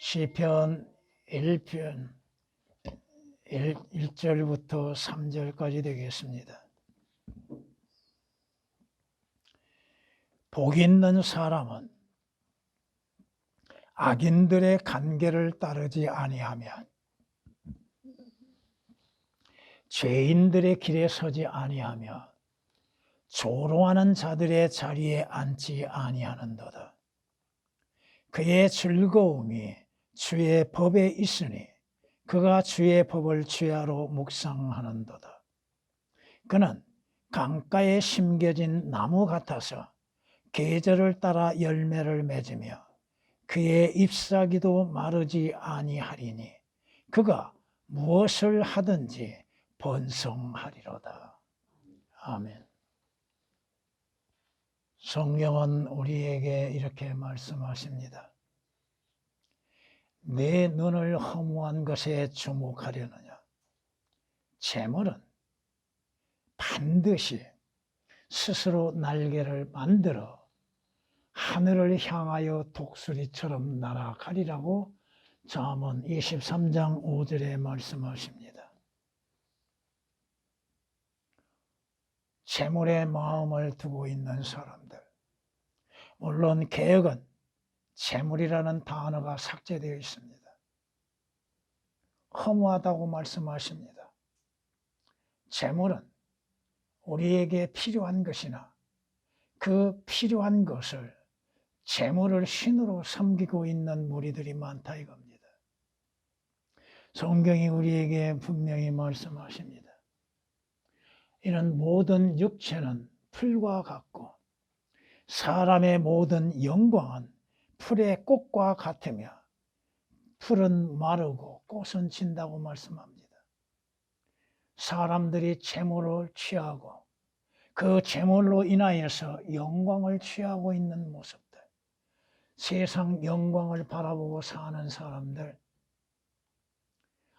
시편 1편 1절부터 3절까지 되겠습니다. 복 있는 사람은 악인들의 간계를 따르지 아니하며 죄인들의 길에 서지 아니하며 조롱하는 자들의 자리에 앉지 아니하는도다. 그의 즐거움이 주의 법에 있으니 그가 주의 법을 주야로 묵상하는도다. 그는 강가에 심겨진 나무 같아서 계절을 따라 열매를 맺으며 그의 잎사귀도 마르지 아니하리니 그가 무엇을 하든지 번성하리로다. 아멘. 성경은 우리에게 이렇게 말씀하십니다. 내 눈을 허무한 것에 주목하려느냐? 재물은 반드시 스스로 날개를 만들어 하늘을 향하여 독수리처럼 날아가리라고 잠언 23장 5절에 말씀하십니다. 재물에 마음을 두고 있는 사람들, 물론 개역은 재물이라는 단어가 삭제되어 있습니다. 허무하다고 말씀하십니다. 재물은 우리에게 필요한 것이나 그 필요한 것을 재물을 신으로 섬기고 있는 무리들이 많다 이겁니다. 성경이 우리에게 분명히 말씀하십니다. 이는 모든 육체는 풀과 같고 사람의 모든 영광은 풀의 꽃과 같으며 풀은 마르고 꽃은 진다고 말씀합니다. 사람들이 재물을 취하고 그 재물로 인하여서 영광을 취하고 있는 모습들, 세상 영광을 바라보고 사는 사람들,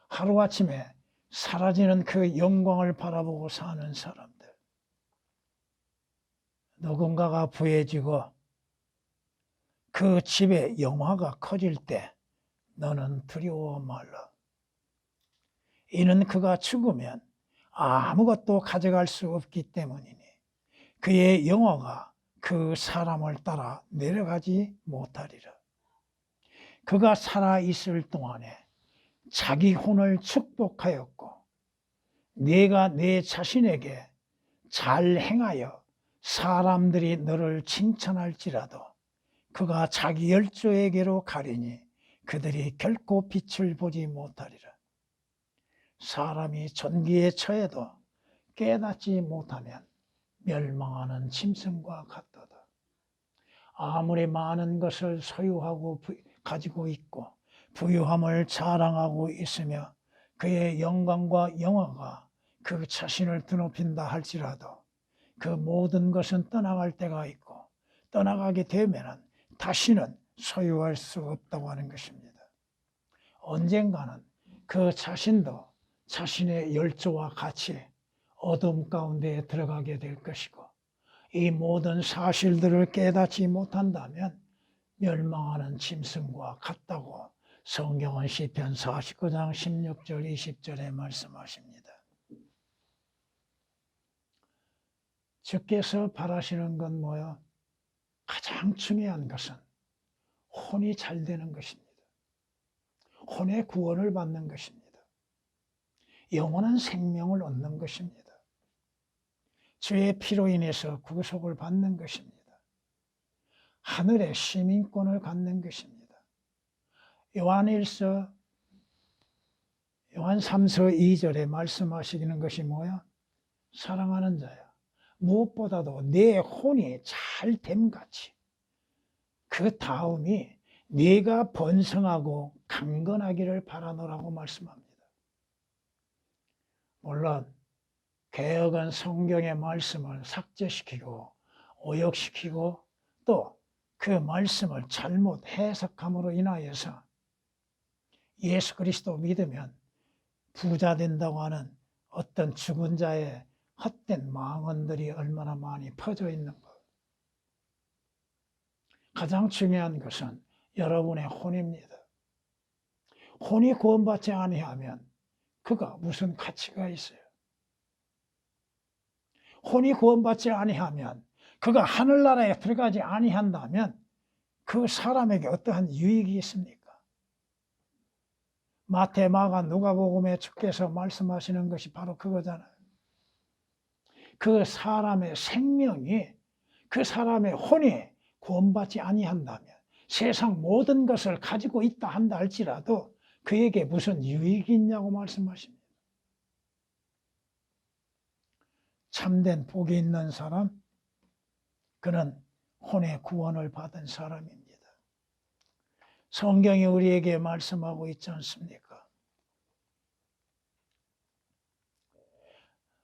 하루아침에 사라지는 그 영광을 바라보고 사는 사람들, 누군가가 부해지고 그 집에 영화가 커질 때 너는 두려워 말라. 이는 그가 죽으면 아무것도 가져갈 수 없기 때문이니 그의 영화가 그 사람을 따라 내려가지 못하리라. 그가 살아있을 동안에 자기 혼을 축복하였고 네가 내 자신에게 잘 행하여 사람들이 너를 칭찬할지라도 그가 자기 열조에게로 가리니 그들이 결코 빛을 보지 못하리라. 사람이 존귀에 처해도 깨닫지 못하면 멸망하는 짐승과 같도다. 아무리 많은 것을 소유하고 가지고 있고 부유함을 자랑하고 있으며 그의 영광과 영화가 그 자신을 드높인다 할지라도 그 모든 것은 떠나갈 때가 있고 떠나가게 되면 다시는 소유할 수 없다고 하는 것입니다. 언젠가는 그 자신도 자신의 열조와 같이 어둠 가운데 들어가게 될 것이고 이 모든 사실들을 깨닫지 못한다면 멸망하는 짐승과 같다고 성경은 시편 49장 16절 20절에 말씀하십니다. 주께서 바라시는 건 뭐요? 가장 중요한 것은 혼이 잘 되는 것입니다. 혼의 구원을 받는 것입니다. 영원한 생명을 얻는 것입니다. 주의 피로 인해서 구속을 받는 것입니다. 하늘의 시민권을 갖는 것입니다. 요한 3서 2절에 말씀하시는 것이 뭐야? 사랑하는 자야, 무엇보다도 내 혼이 잘 됨같이 그 다음이 네가 번성하고 강건하기를 바라노라고 말씀합니다. 물론 개역은 성경의 말씀을 삭제시키고 오역시키고 또 그 말씀을 잘못 해석함으로 인하여서 예수 그리스도 믿으면 부자 된다고 하는 어떤 죽은 자의 헛된 망언들이 얼마나 많이 퍼져 있는 것. 가장 중요한 것은 여러분의 혼입니다. 혼이 구원받지 아니하면 그가 무슨 가치가 있어요? 혼이 구원받지 아니하면, 그가 하늘나라에 들어가지 아니한다면 그 사람에게 어떠한 유익이 있습니까? 마태, 마가, 누가복음에 주께서 말씀하시는 것이 바로 그거잖아요. 그 사람의 생명이, 그 사람의 혼이 구원받지 아니한다면, 세상 모든 것을 가지고 있다 한다 할지라도 그에게 무슨 유익이 있냐고 말씀하십니다. 참된 복이 있는 사람, 그는 혼의 구원을 받은 사람입니다. 성경이 우리에게 말씀하고 있지 않습니까?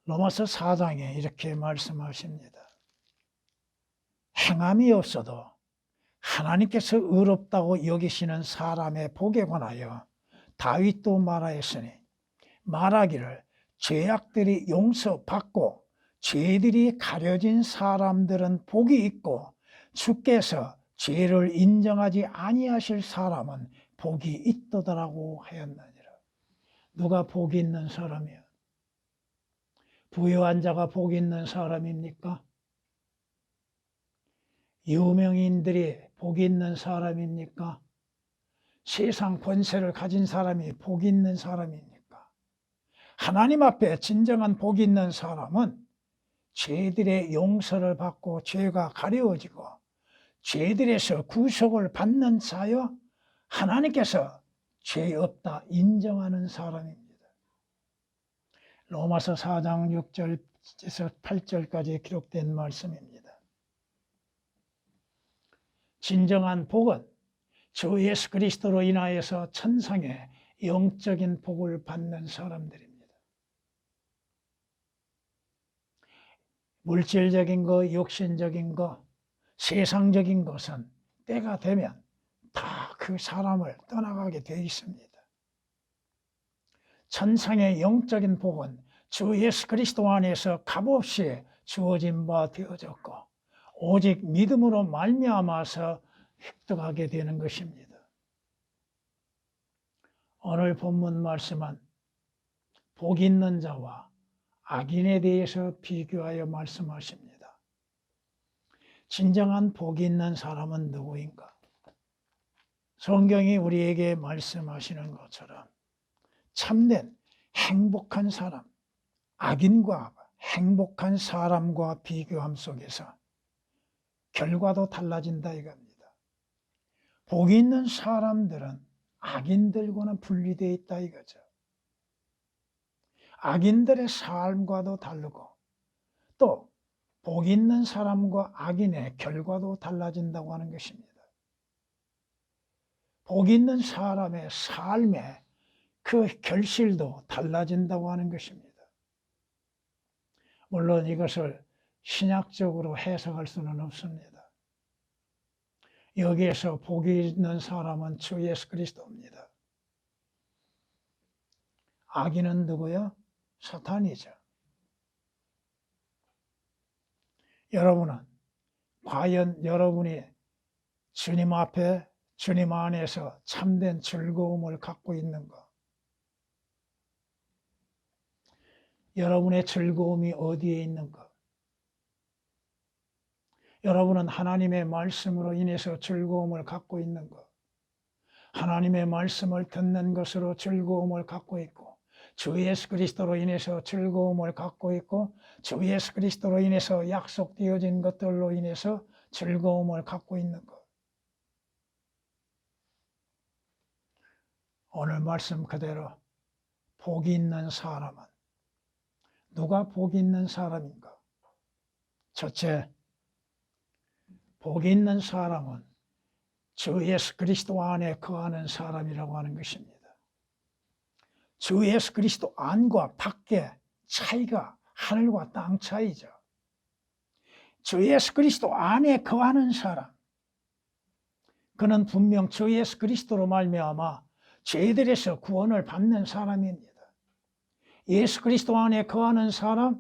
로마서 4장에 이렇게 말씀하십니다. 행함이 없어도 하나님께서 의롭다고 여기시는 사람의 복에 관하여 다윗도 말하였으니, 말하기를 죄악들이 용서받고 죄들이 가려진 사람들은 복이 있고 주께서 죄를 인정하지 아니하실 사람은 복이 있도다라고 하였느니라. 누가 복이 있는 사람이야? 부유한 자가 복이 있는 사람입니까? 유명인들이 복이 있는 사람입니까? 세상 권세를 가진 사람이 복이 있는 사람입니까? 하나님 앞에 진정한 복이 있는 사람은 죄들의 용서를 받고 죄가 가려워지고 죄들에서 구속을 받는 자여 하나님께서 죄 없다 인정하는 사람입니다. 로마서 4장 6절에서 8절까지 기록된 말씀입니다. 진정한 복은 주 예수 그리스도로 인하여서 천상의 영적인 복을 받는 사람들입니다. 물질적인 것, 육신적인 것, 세상적인 것은 때가 되면 다 그 사람을 떠나가게 되어 있습니다. 천상의 영적인 복은 주 예수 그리스도 안에서 값없이 주어진 바 되어졌고 오직 믿음으로 말미암아서 획득하게 되는 것입니다. 오늘 본문 말씀은 복 있는 자와 악인에 대해서 비교하여 말씀하십니다. 진정한 복이 있는 사람은 누구인가? 성경이 우리에게 말씀하시는 것처럼 참된 행복한 사람, 악인과 행복한 사람과 비교함 속에서 결과도 달라진다 이겁니다. 복이 있는 사람들은 악인들과는 분리되어 있다 이거죠. 악인들의 삶과도 다르고 또 복이 있는 사람과 악인의 결과도 달라진다고 하는 것입니다. 복이 있는 사람의 삶의 그 결실도 달라진다고 하는 것입니다. 물론 이것을 신학적으로 해석할 수는 없습니다. 여기에서 복이 있는 사람은 주 예수 그리스도입니다. 악인은 누구요? 사탄이죠. 여러분은 과연 여러분이 주님 앞에 주님 안에서 참된 즐거움을 갖고 있는가? 여러분의 즐거움이 어디에 있는가? 여러분은 하나님의 말씀으로 인해서 즐거움을 갖고 있는가? 하나님의 말씀을 듣는 것으로 즐거움을 갖고 있고 주 예수 그리스도로 인해서 즐거움을 갖고 있고 주 예수 그리스도로 인해서 약속되어진 것들로 인해서 즐거움을 갖고 있는가? 오늘 말씀 그대로 복이 있는 사람은 누가 복이 있는 사람인가? 첫째, 복이 있는 사람은 주 예수 그리스도 안에 거하는 사람이라고 하는 것입니다. 주 예수 그리스도 안과 밖에 차이가 하늘과 땅 차이죠. 주 예수 그리스도 안에 거하는 사람, 그는 분명 주 예수 그리스도로 말미암아 죄들에서 구원을 받는 사람입니다. 예수 그리스도 안에 거하는 사람,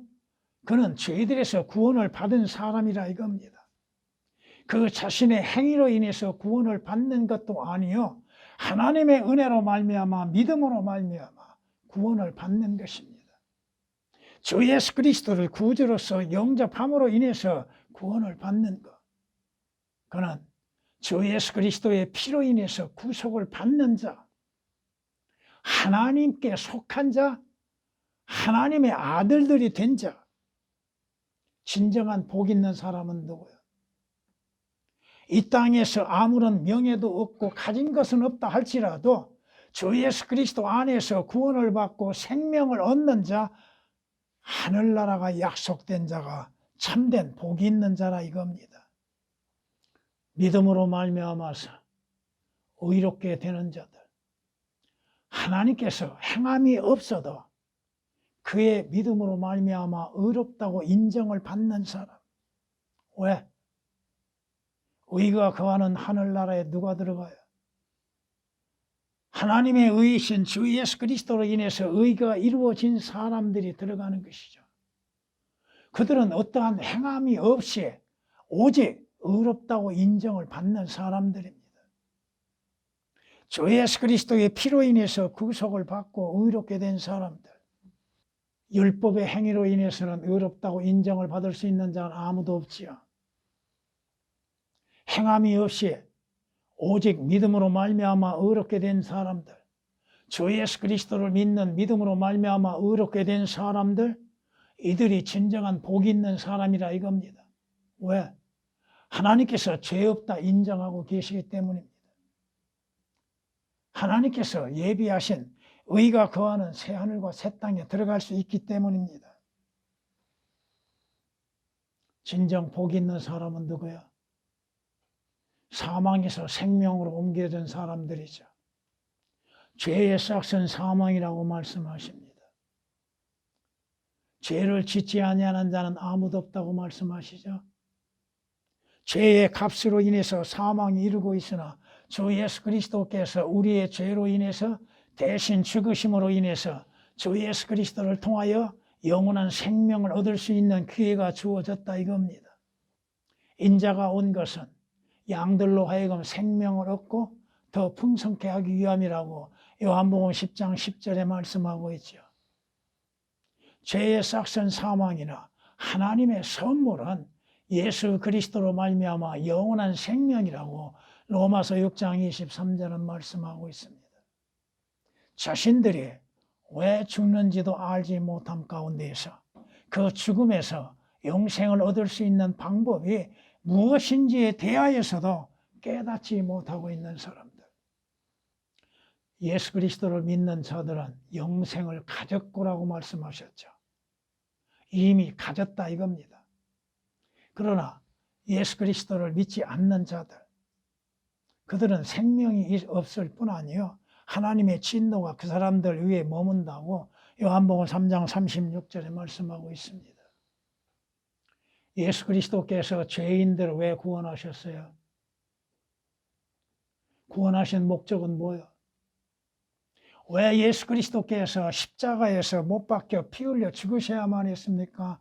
그는 죄들에서 구원을 받은 사람이라 이겁니다. 그 자신의 행위로 인해서 구원을 받는 것도 아니요 하나님의 은혜로 말미암아 믿음으로 말미암아 구원을 받는 것입니다. 주 예수 그리스도를 구주로서 영접함으로 인해서 구원을 받는 것. 그는 주 예수 그리스도의 피로 인해서 구속을 받는 자, 하나님께 속한 자, 하나님의 아들들이 된 자. 진정한 복 있는 사람은 누구야? 이 땅에서 아무런 명예도 없고 가진 것은 없다 할지라도 주 예수 그리스도 안에서 구원을 받고 생명을 얻는 자, 하늘나라가 약속된 자가 참된 복이 있는 자라 이겁니다. 믿음으로 말미암아서 의롭게 되는 자들, 하나님께서 행함이 없어도 그의 믿음으로 말미암아 의롭다고 인정을 받는 사람. 왜? 의가 거하는 하늘나라에 누가 들어가요? 하나님의 의이신 주 예수 그리스도로 인해서 의가 이루어진 사람들이 들어가는 것이죠. 그들은 어떠한 행함이 없이 오직 의롭다고 인정을 받는 사람들입니다. 주 예수 그리스도의 피로 인해서 구속을 받고 의롭게 된 사람들. 율법의 행위로 인해서는 의롭다고 인정을 받을 수 있는 자는 아무도 없지요. 행함이 없이 오직 믿음으로 말미암아 의롭게 된 사람들, 주 예수 그리스도를 믿는 믿음으로 말미암아 의롭게 된 사람들, 이들이 진정한 복이 있는 사람이라 이겁니다. 왜? 하나님께서 죄 없다 인정하고 계시기 때문입니다. 하나님께서 예비하신 의가 거하는 새하늘과 새 땅에 들어갈 수 있기 때문입니다. 진정 복이 있는 사람은 누구야? 사망에서 생명으로 옮겨진 사람들이죠. 죄의 싹은 사망이라고 말씀하십니다. 죄를 짓지 아니하는 자는 아무도 없다고 말씀하시죠. 죄의 값으로 인해서 사망이 이루고 있으나 주 예수 그리스도께서 우리의 죄로 인해서 대신 죽으심으로 인해서 주 예수 그리스도를 통하여 영원한 생명을 얻을 수 있는 기회가 주어졌다 이겁니다. 인자가 온 것은 양들로 하여금 생명을 얻고 더 풍성케 하기 위함이라고 요한복음 10장 10절에 말씀하고 있죠. 죄의 싹은 사망이나 하나님의 선물은 예수 그리스도로 말미암아 영원한 생명이라고 로마서 6장 23절은 말씀하고 있습니다. 자신들이 왜 죽는지도 알지 못함 가운데에서 그 죽음에서 영생을 얻을 수 있는 방법이 무엇인지에 대하여서도 깨닫지 못하고 있는 사람들. 예수 그리스도를 믿는 자들은 영생을 가졌고라고 말씀하셨죠. 이미 가졌다 이겁니다. 그러나 예수 그리스도를 믿지 않는 자들, 그들은 생명이 없을 뿐 아니요 하나님의 진노가 그 사람들 위에 머문다고 요한복음 3장 36절에 말씀하고 있습니다. 예수 그리스도께서 죄인들을 왜 구원하셨어요? 구원하신 목적은 뭐예요? 왜 예수 그리스도께서 십자가에서 못 박혀 피 흘려 죽으셔야만 했습니까?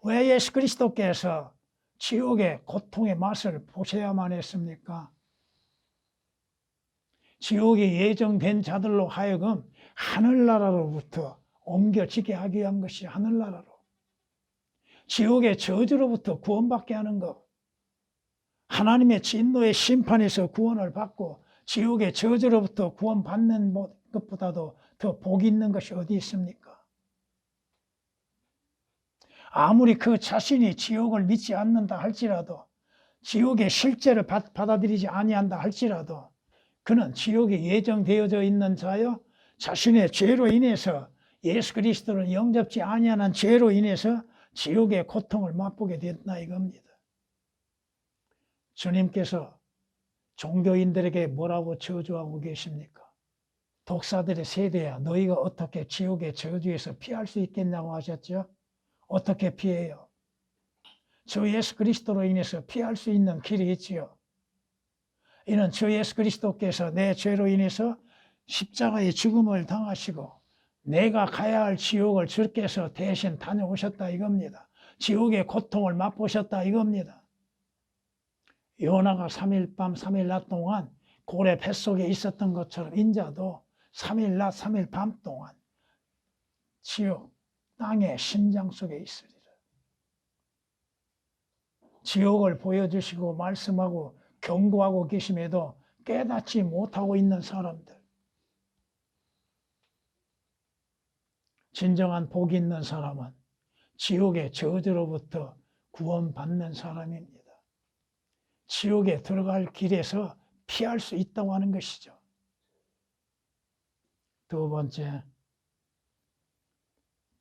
왜 예수 그리스도께서 지옥의 고통의 맛을 보셔야만 했습니까? 지옥에 예정된 자들로 하여금 하늘나라로부터 옮겨지게 하기 위한 것이 하늘나라로. 지옥의 저주로부터 구원받게 하는 것. 하나님의 진노의 심판에서 구원을 받고 지옥의 저주로부터 구원받는 것보다도 더 복이 있는 것이 어디 있습니까? 아무리 그 자신이 지옥을 믿지 않는다 할지라도, 지옥의 실제를 받아들이지 아니한다 할지라도 그는 지옥에 예정되어져 있는 자여 자신의 죄로 인해서 예수 그리스도를 영접지 아니하는 죄로 인해서 지옥의 고통을 맛보게 됐다 이겁니다. 주님께서 종교인들에게 뭐라고 저주하고 계십니까? 독사들의 세대야 너희가 어떻게 지옥의 저주에서 피할 수 있겠냐고 하셨죠? 어떻게 피해요? 주 예수 그리스도로 인해서 피할 수 있는 길이 있지요. 이는 주 예수 그리스도께서 내 죄로 인해서 십자가의 죽음을 당하시고 내가 가야 할 지옥을 주께서 대신 다녀오셨다 이겁니다. 지옥의 고통을 맛보셨다 이겁니다. 요나가 3일 밤 3일 낮 동안 고래 뱃속에 있었던 것처럼 인자도 3일 낮 3일 밤 동안 지옥 땅의 심장 속에 있으리라. 지옥을 보여주시고 말씀하고 경고하고 계심에도 깨닫지 못하고 있는 사람들, 진정한 복이 있는 사람은 지옥의 저주로부터 구원받는 사람입니다. 지옥에 들어갈 길에서 피할 수 있다고 하는 것이죠. 두 번째,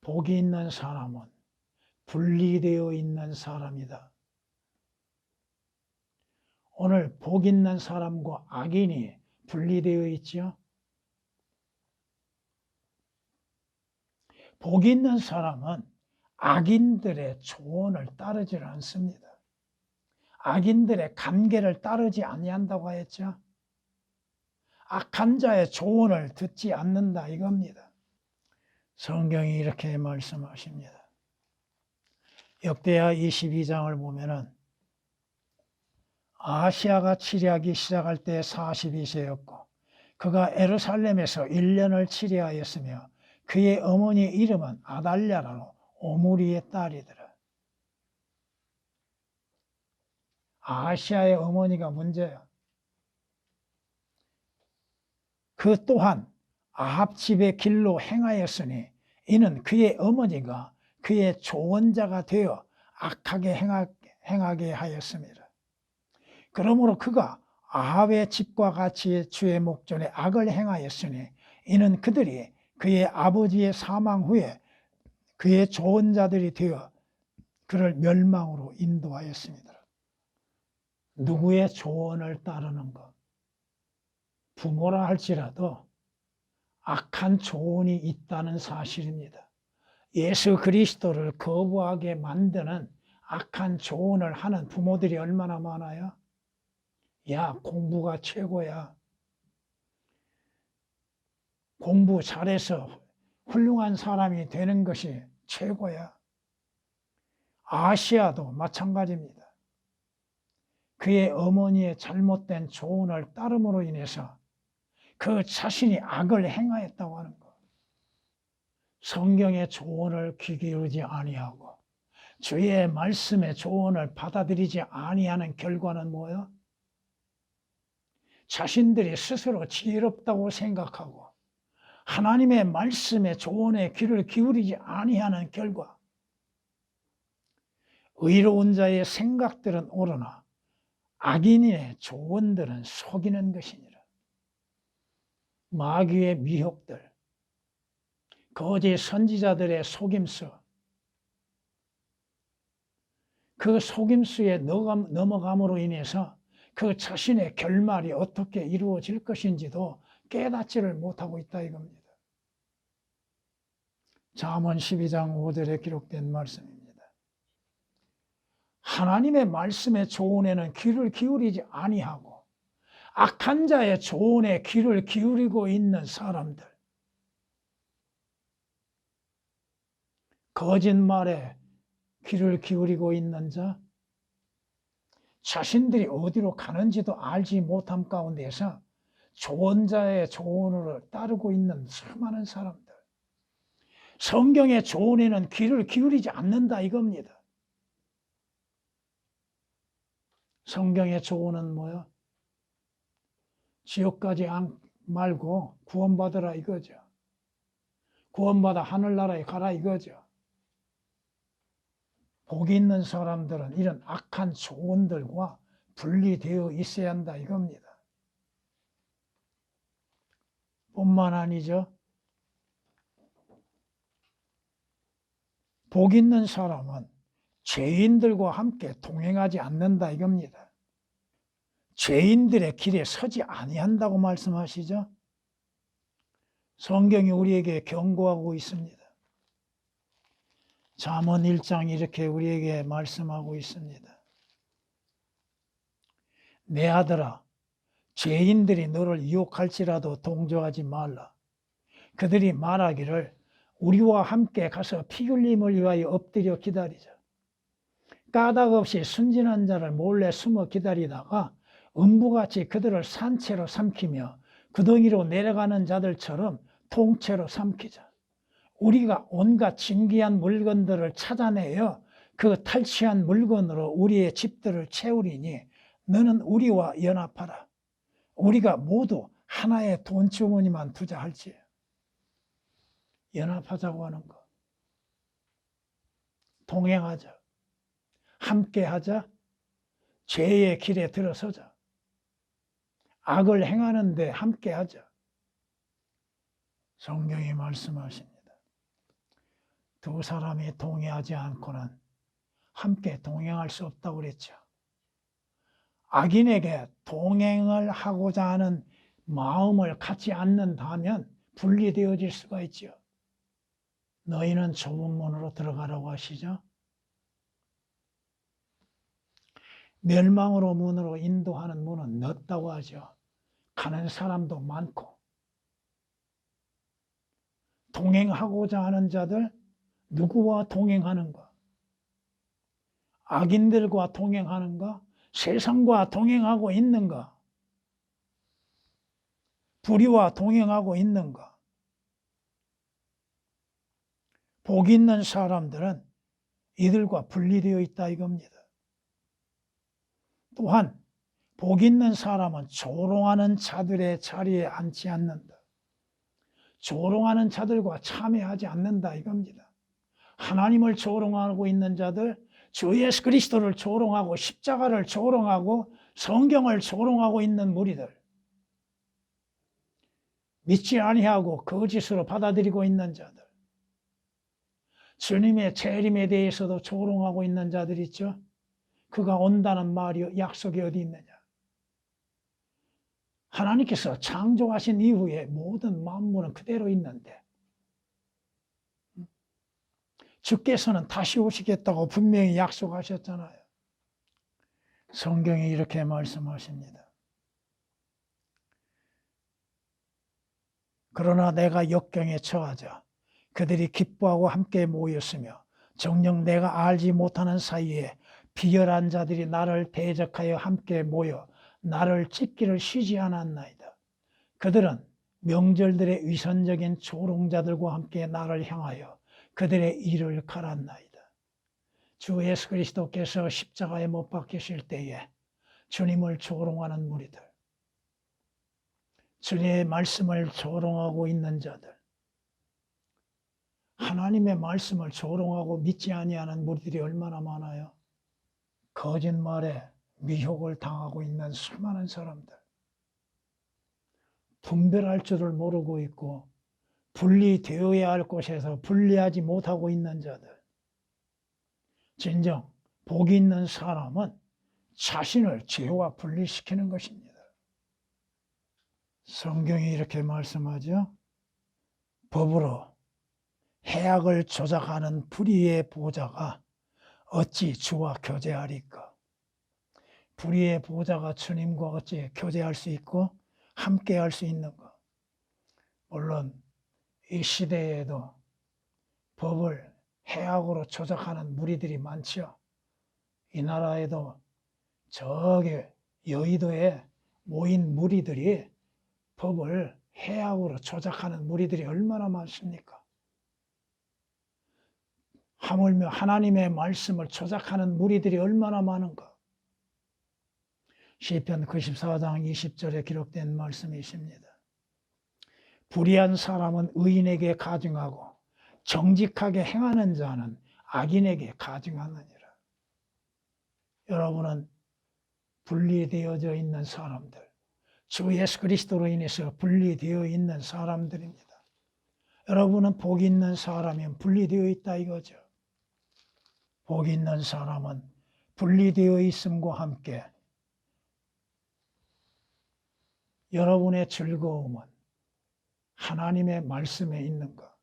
복이 있는 사람은 분리되어 있는 사람이다. 오늘 복 있는 사람과 악인이 분리되어 있죠. 복 있는 사람은 악인들의 조언을 따르지 않습니다. 악인들의 관계를 따르지 아니한다고 했죠. 악한 자의 조언을 듣지 않는다 이겁니다. 성경이 이렇게 말씀하십니다. 역대하 22장을 보면은 아하시아가 치리하기 시작할 때 42세였고 그가 예루살렘에서 1년을 치리하였으며 그의 어머니의 이름은 아달랴라로 오므리의 딸이더라. 아하시아의 어머니가 문제야. 그 또한 아합 집의 길로 행하였으니 이는 그의 어머니가 그의 조언자가 되어 악하게 행하게 하였습니다. 그러므로 그가 아합의 집과 같이 주의 목전에 악을 행하였으니 이는 그들이 그의 아버지의 사망 후에 그의 조언자들이 되어 그를 멸망으로 인도하였습니다. 누구의 조언을 따르는 것, 부모라 할지라도 악한 조언이 있다는 사실입니다. 예수 그리스도를 거부하게 만드는 악한 조언을 하는 부모들이 얼마나 많아요? 야, 공부가 최고야. 공부 잘해서 훌륭한 사람이 되는 것이 최고야. 아시아도 마찬가지입니다. 그의 어머니의 잘못된 조언을 따름으로 인해서 그 자신이 악을 행하였다고 하는 것. 성경의 조언을 귀 기울이지 아니하고 주의 말씀의 조언을 받아들이지 아니하는 결과는 뭐예요? 자신들이 스스로 지혜롭다고 생각하고 하나님의 말씀의 조언에 귀를 기울이지 아니하는 결과, 의로운 자의 생각들은 옳으나 악인의 조언들은 속이는 것이니라. 마귀의 미혹들, 거짓 선지자들의 속임수, 그 속임수에 넘어감으로 인해서 그 자신의 결말이 어떻게 이루어질 것인지도 깨닫지를 못하고 있다 이겁니다. 잠언 12장 5절에 기록된 말씀입니다. 하나님의 말씀의 조언에는 귀를 기울이지 아니하고 악한 자의 조언에 귀를 기울이고 있는 사람들, 거짓말에 귀를 기울이고 있는 자, 자신들이 어디로 가는지도 알지 못함 가운데서 조언자의 조언을 따르고 있는 수많은 사람들, 성경의 조언에는 귀를 기울이지 않는다 이겁니다. 성경의 조언은 뭐야? 지옥 가지 말고 구원받으라 이거죠. 구원받아 하늘나라에 가라 이거죠. 복이 있는 사람들은 이런 악한 조언들과 분리되어 있어야 한다 이겁니다. 뿐만 아니죠. 복 있는 사람은 죄인들과 함께 동행하지 않는다 이겁니다. 죄인들의 길에 서지 아니한다고 말씀하시죠. 성경이 우리에게 경고하고 있습니다. 잠언 1장 이렇게 우리에게 말씀하고 있습니다. 내 아들아, 죄인들이 너를 유혹할지라도 동조하지 말라. 그들이 말하기를 우리와 함께 가서 피 흘림을 위하여 엎드려 기다리자. 까닭 없이 순진한 자를 몰래 숨어 기다리다가 음부같이 그들을 산채로 삼키며 구덩이로 내려가는 자들처럼 통째로 삼키자. 우리가 온갖 진귀한 물건들을 찾아내어 그 탈취한 물건으로 우리의 집들을 채우리니 너는 우리와 연합하라. 우리가 모두 하나의 돈주머니만 투자할지. 연합하자고 하는 거. 동행하자. 함께하자. 죄의 길에 들어서자. 악을 행하는데 함께하자. 성경이 말씀하십니다. 두 사람이 동행하지 않고는 함께 동행할 수 없다고 그랬죠. 악인에게 동행을 하고자 하는 마음을 갖지 않는다면 분리되어질 수가 있죠. 너희는 좁은 문으로 들어가라고 하시죠. 멸망으로 문으로 인도하는 문은 넓다고 하죠. 가는 사람도 많고. 동행하고자 하는 자들, 누구와 동행하는가? 악인들과 동행하는가? 세상과 동행하고 있는가? 불의와 동행하고 있는가? 복 있는 사람들은 이들과 분리되어 있다 이겁니다. 또한 복 있는 사람은 조롱하는 자들의 자리에 앉지 않는다. 조롱하는 자들과 참여하지 않는다 이겁니다. 하나님을 조롱하고 있는 자들, 주 예수 그리스도를 조롱하고 십자가를 조롱하고 성경을 조롱하고 있는 무리들, 믿지 아니하고 거짓으로 받아들이고 있는 자들, 주님의 재림에 대해서도 조롱하고 있는 자들 있죠. 그가 온다는 말이 약속이 어디 있느냐. 하나님께서 창조하신 이후에 모든 만물은 그대로 있는데 주께서는 다시 오시겠다고 분명히 약속하셨잖아요. 성경이 이렇게 말씀하십니다. 그러나 내가 역경에 처하자 그들이 기뻐하고 함께 모였으며 정녕 내가 알지 못하는 사이에 비열한 자들이 나를 대적하여 함께 모여 나를 찢기를 쉬지 않았나이다. 그들은 명절들의 위선적인 조롱자들과 함께 나를 향하여 그들의 일을 갈았나이다. 주 예수 그리스도께서 십자가에 못 박히실 때에 주님을 조롱하는 무리들, 주님의 말씀을 조롱하고 있는 자들, 하나님의 말씀을 조롱하고 믿지 아니하는 무리들이 얼마나 많아요. 거짓말에 미혹을 당하고 있는 수많은 사람들, 분별할 줄을 모르고 있고 분리되어야 할 곳에서 분리하지 못하고 있는 자들, 진정 복이 있는 사람은 자신을 죄와 분리시키는 것입니다. 성경이 이렇게 말씀하죠. 법으로 해악을 조작하는 불의의 보좌가 어찌 주와 교제하리까. 불의의 보좌가 주님과 어찌 교제할 수 있고 함께 할 수 있는가. 물론 이 시대에도 법을 해악으로 조작하는 무리들이 많죠. 이 나라에도 저기 여의도에 모인 무리들이 법을 해악으로 조작하는 무리들이 얼마나 많습니까? 하물며 하나님의 말씀을 조작하는 무리들이 얼마나 많은가. 시편 94장 20절에 기록된 말씀이십니다. 불의한 사람은 의인에게 가증하고 정직하게 행하는 자는 악인에게 가증하느니라. 여러분은 분리되어져 있는 사람들, 주 예수 그리스도로 인해서 분리되어 있는 사람들입니다. 여러분은 복 있는 사람이면 분리되어 있다 이거죠. 복 있는 사람은 분리되어 있음과 함께 여러분의 즐거움은 하나님의 말씀에 있는가.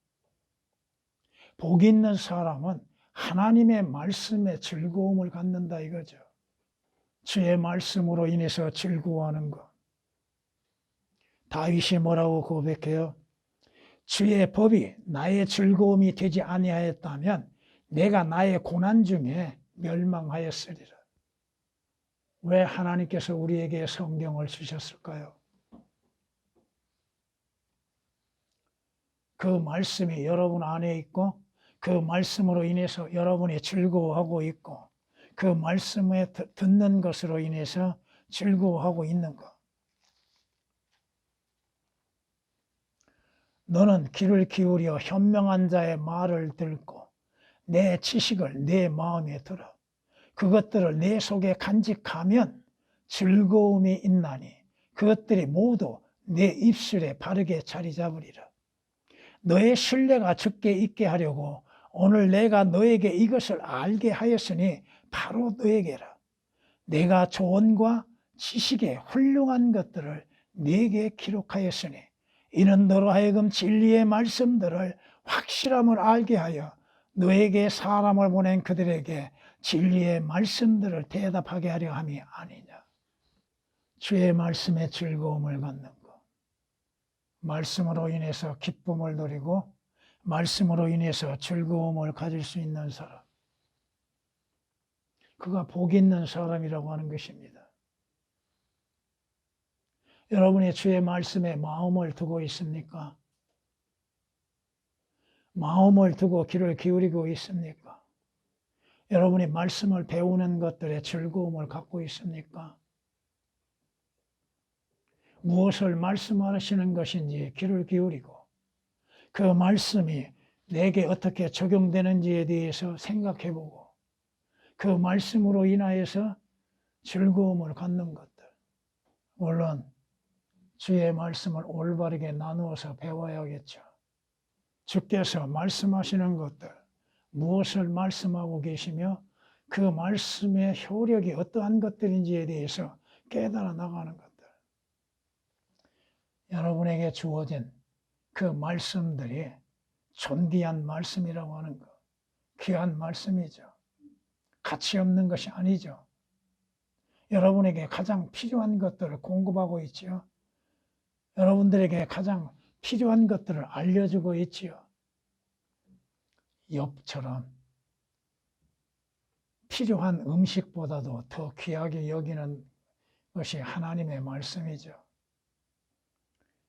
복 있는 사람은 하나님의 말씀에 즐거움을 갖는다 이거죠. 주의 말씀으로 인해서 즐거워하는 것. 다윗이 뭐라고 고백해요? 주의 법이 나의 즐거움이 되지 아니하였다면 내가 나의 고난 중에 멸망하였으리라. 왜 하나님께서 우리에게 성경을 주셨을까요? 그 말씀이 여러분 안에 있고 그 말씀으로 인해서 여러분이 즐거워하고 있고 그 말씀에 듣는 것으로 인해서 즐거워하고 있는 것. 너는 귀를 기울여 현명한 자의 말을 듣고 내 지식을 내 마음에 들어 그것들을 내 속에 간직하면 즐거움이 있나니 그것들이 모두 내 입술에 바르게 자리 잡으리라. 너의 신뢰가 적게 있게 하려고 오늘 내가 너에게 이것을 알게 하였으니 바로 너에게라. 내가 조언과 지식의 훌륭한 것들을 네게 기록하였으니 이는 너로 하여금 진리의 말씀들을 확실함을 알게 하여 너에게 사람을 보낸 그들에게 진리의 말씀들을 대답하게 하려 함이 아니냐. 주의 말씀에 즐거움을 갖는 것, 말씀으로 인해서 기쁨을 누리고 말씀으로 인해서 즐거움을 가질 수 있는 사람, 그가 복 있는 사람이라고 하는 것입니다. 여러분이 주의 말씀에 마음을 두고 있습니까? 마음을 두고 귀를 기울이고 있습니까? 여러분이 말씀을 배우는 것들에 즐거움을 갖고 있습니까? 무엇을 말씀하시는 것인지 귀를 기울이고 그 말씀이 내게 어떻게 적용되는지에 대해서 생각해보고 그 말씀으로 인하여서 즐거움을 갖는 것들. 물론 주의 말씀을 올바르게 나누어서 배워야겠죠. 주께서 말씀하시는 것들, 무엇을 말씀하고 계시며 그 말씀의 효력이 어떠한 것들인지에 대해서 깨달아 나가는 것들. 여러분에게 주어진 그 말씀들이 존귀한 말씀이라고 하는 것, 귀한 말씀이죠. 가치 없는 것이 아니죠. 여러분에게 가장 필요한 것들을 공급하고 있지요. 여러분들에게 가장 필요한 것들을 알려주고 있지요. 욥처럼 필요한 음식보다도 더 귀하게 여기는 것이 하나님의 말씀이죠.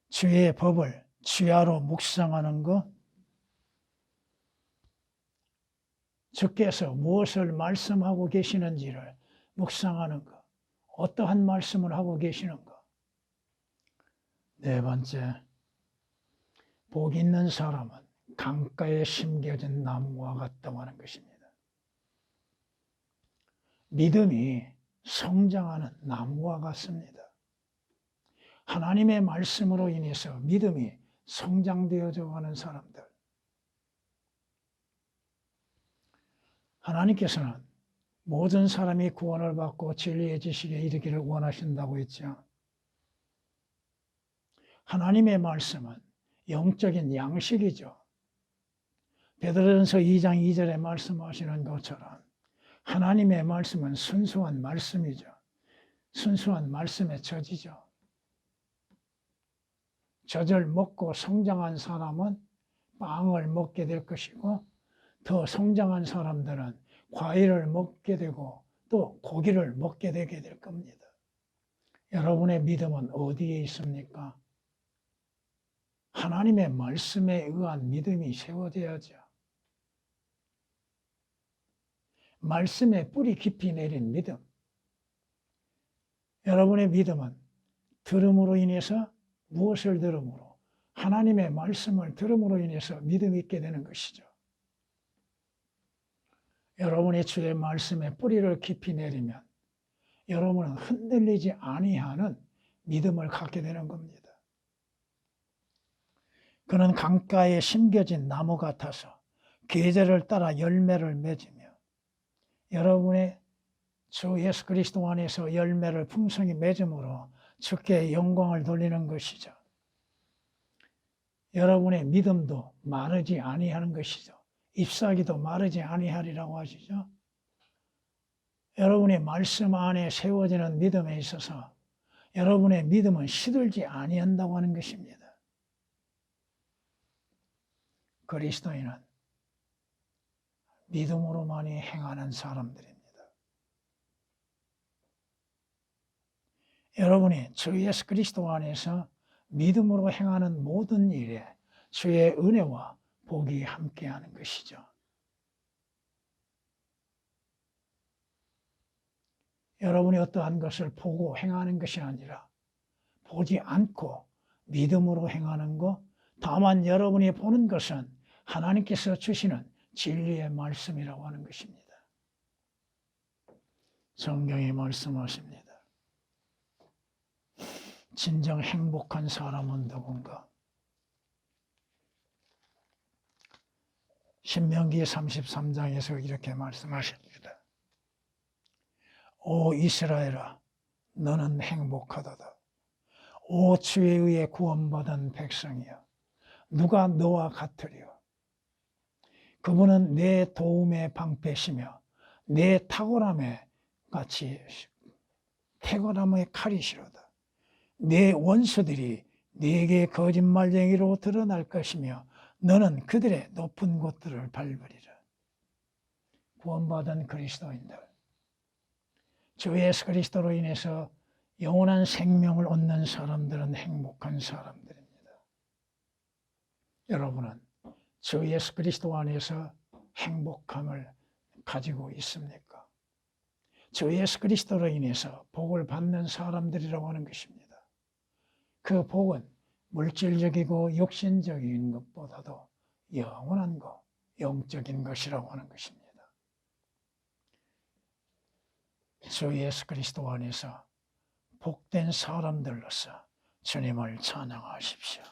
주의 법을 주야로 묵상하는 것, 주께서 무엇을 말씀하고 계시는지를 묵상하는 것, 어떠한 말씀을 하고 계시는가. 네 번째, 복 있는 사람은 강가에 심겨진 나무와 같다고 하는 것입니다. 믿음이 성장하는 나무와 같습니다. 하나님의 말씀으로 인해서 믿음이 성장되어져 가는 사람들. 하나님께서는 모든 사람이 구원을 받고 진리의 지식에 이르기를 원하신다고 했죠. 하나님의 말씀은 영적인 양식이죠. 베드로전서 2장 2절에 말씀하시는 것처럼 하나님의 말씀은 순수한 말씀이죠. 순수한 말씀의 젖이죠. 젖을 먹고 성장한 사람은 빵을 먹게 될 것이고 더 성장한 사람들은 과일을 먹게 되고 또 고기를 먹게 되게 될 겁니다. 여러분의 믿음은 어디에 있습니까? 하나님의 말씀에 의한 믿음이 세워져야죠. 말씀에 뿌리 깊이 내린 믿음. 여러분의 믿음은 들음으로 인해서 무엇을 들음으로? 하나님의 말씀을 들음으로 인해서 믿음이 있게 되는 것이죠. 여러분이 주의 말씀에 뿌리를 깊이 내리면 여러분은 흔들리지 아니하는 믿음을 갖게 되는 겁니다. 그는 강가에 심겨진 나무 같아서 계절을 따라 열매를 맺으며 여러분의 주 예수 그리스도 안에서 열매를 풍성히 맺음으로 주께 영광을 돌리는 것이죠. 여러분의 믿음도 마르지 아니하는 것이죠. 잎사귀도 마르지 아니하리라고 하시죠. 여러분의 말씀 안에 세워지는 믿음에 있어서 여러분의 믿음은 시들지 아니한다고 하는 것입니다. 그리스도인은 믿음으로만이 행하는 사람들입니다. 여러분이 주 예수 그리스도 안에서 믿음으로 행하는 모든 일에 주의 은혜와 복이 함께하는 것이죠. 여러분이 어떠한 것을 보고 행하는 것이 아니라 보지 않고 믿음으로 행하는 것, 다만 여러분이 보는 것은 하나님께서 주시는 진리의 말씀이라고 하는 것입니다. 성경이 말씀하십니다. 진정 행복한 사람은 누군가? 신명기 33장에서 이렇게 말씀하십니다. 오 이스라엘아, 너는 행복하도다. 오 주에 의해 구원받은 백성이여, 누가 너와 같으리요? 그분은 내 도움의 방패시며 내 탁월함의 칼이시로다. 내 원수들이 네게 거짓말쟁이로 드러날 것이며 너는 그들의 높은 곳들을 밟으리라. 구원받은 그리스도인들, 주 예수 그리스도로 인해서 영원한 생명을 얻는 사람들은 행복한 사람들입니다. 여러분은 주 예수 그리스도 안에서 행복함을 가지고 있습니까? 주 예수 그리스도로 인해서 복을 받는 사람들이라고 하는 것입니다. 그 복은 물질적이고 육신적인 것보다도 영원한 것, 영적인 것이라고 하는 것입니다. 주 예수 그리스도 안에서 복된 사람들로서 주님을 찬양하십시오.